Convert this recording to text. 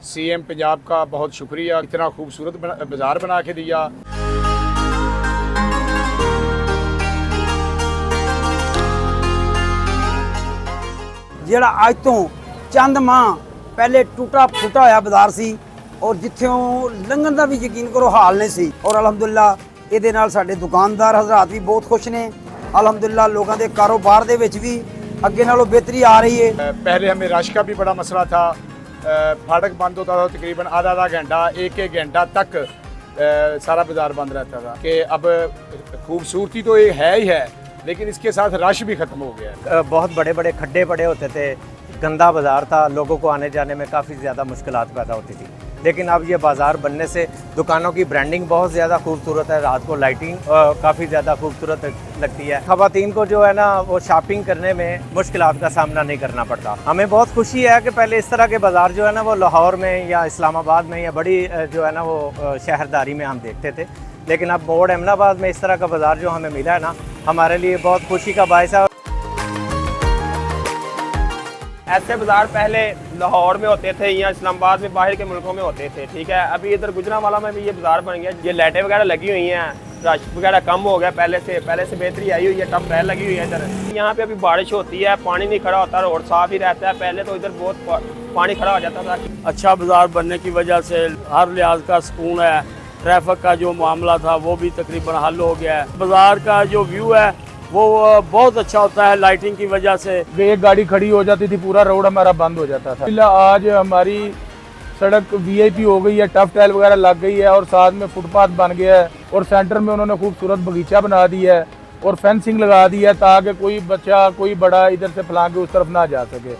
CM Punjab का बहुत शुक्रिया, इतना खूबसूरत बाजार बना के दिया। ਜਿਹੜਾ ਅੱਜ ਤੋਂ ਚੰਦ ਮਾਹ ਪਹਿਲੇ ਟੁੱਟਾ ਫੁੱਟਾ ਹੋਇਆ ਬਾਜ਼ਾਰ ਸੀ ਔਰ ਜਿੱਥੋਂ ਲੰਘਣ ਦਾ ਵੀ ਯਕੀਨ ਕਰੋ ਹਾਲ ਨਹੀਂ ਸੀ ਔਰ ਅਲਹਮਦੁਲਿਲਾ ਇਹਦੇ ਨਾਲ ਸਾਡੇ ਦੁਕਾਨਦਾਰ ਹਜ਼ਰਾਤ ਵੀ ਬਹੁਤ ਖੁਸ਼ ਨੇ। ਅਲਹਮਦੁਲਿਲਾ ਲੋਕਾਂ ਦੇ ਕਾਰੋਬਾਰ ਦੇ ਵਿੱਚ ਵੀ ਅੱਗੇ ਨਾਲੋਂ ਬਿਹਤਰੀ ਆ ਰਹੀ है। पहले हमें रश का भी बड़ा मसला था, फाटक बंद होता था तकरीबन आधा घंटा एक घंटा तक सारा बाजार बंद रहता था कि अब खूबसूरती तो ये है ही है लेकिन इसके साथ रश भी ख़त्म हो गया है। बहुत बड़े बड़े खड्डे पड़े होते थे, गंदा बाज़ार था, लोगों को आने जाने में काफ़ी ज़्यादा मुश्किलात पैदा होती थी। लेकिन अब ये बाज़ार बनने से दुकानों की ब्रांडिंग बहुत ज़्यादा खूबसूरत है, रात को लाइटिंग काफ़ी ज़्यादा खूबसूरत लगती है। ख़वातीन को जो है ना वो शॉपिंग करने में मुश्किलात का सामना नहीं करना पड़ता। हमें बहुत खुशी है कि पहले इस तरह के बाज़ार जो है ना वो लाहौर में या इस्लामाबाद में या बड़ी जो है ना वो शहरदारी में हम देखते थे, लेकिन अब मोड़ अहमदाबाद में इस तरह का बाज़ार जो हमें मिला है ना हमारे लिए बहुत खुशी का बायस है। ऐसे बाज़ार पहले लाहौर में होते थे या इस्लामाबाद में, बाहर के मुल्कों में होते थे, ठीक है। अभी इधर गुजरांवाला में भी ये बाज़ार बन गया, ये लाइटें वगैरह लगी हुई हैं, रश वगैरह कम हो गया, पहले से बेहतरी आई हुई है, टप पहले लगी हुई है इधर। यहाँ पे अभी बारिश होती है, पानी नहीं खड़ा होता, रोड साफ ही रहता है, पहले तो इधर बहुत पानी खड़ा हो जाता था। अच्छा बाज़ार बनने की वजह से हर लिहाज का सुकून है, ट्रैफिक का जो मामला था वो भी तकरीबन हल हो गया है। बाज़ार का जो व्यू है वो बहुत अच्छा होता है लाइटिंग की वजह से। एक गाड़ी खड़ी हो जाती थी, पूरा रोड हमारा बंद हो जाता था। आज हमारी सड़क वीआईपी हो गई है, टफ टाइल वगैरह लग गई है और साथ में फुटपाथ बन गया है और सेंटर में उन्होंने खूबसूरत बगीचा बना दिया है और फेंसिंग लगा दी है ताकि कोई बच्चा कोई बड़ा इधर से फलांग के उस तरफ ना जा सके।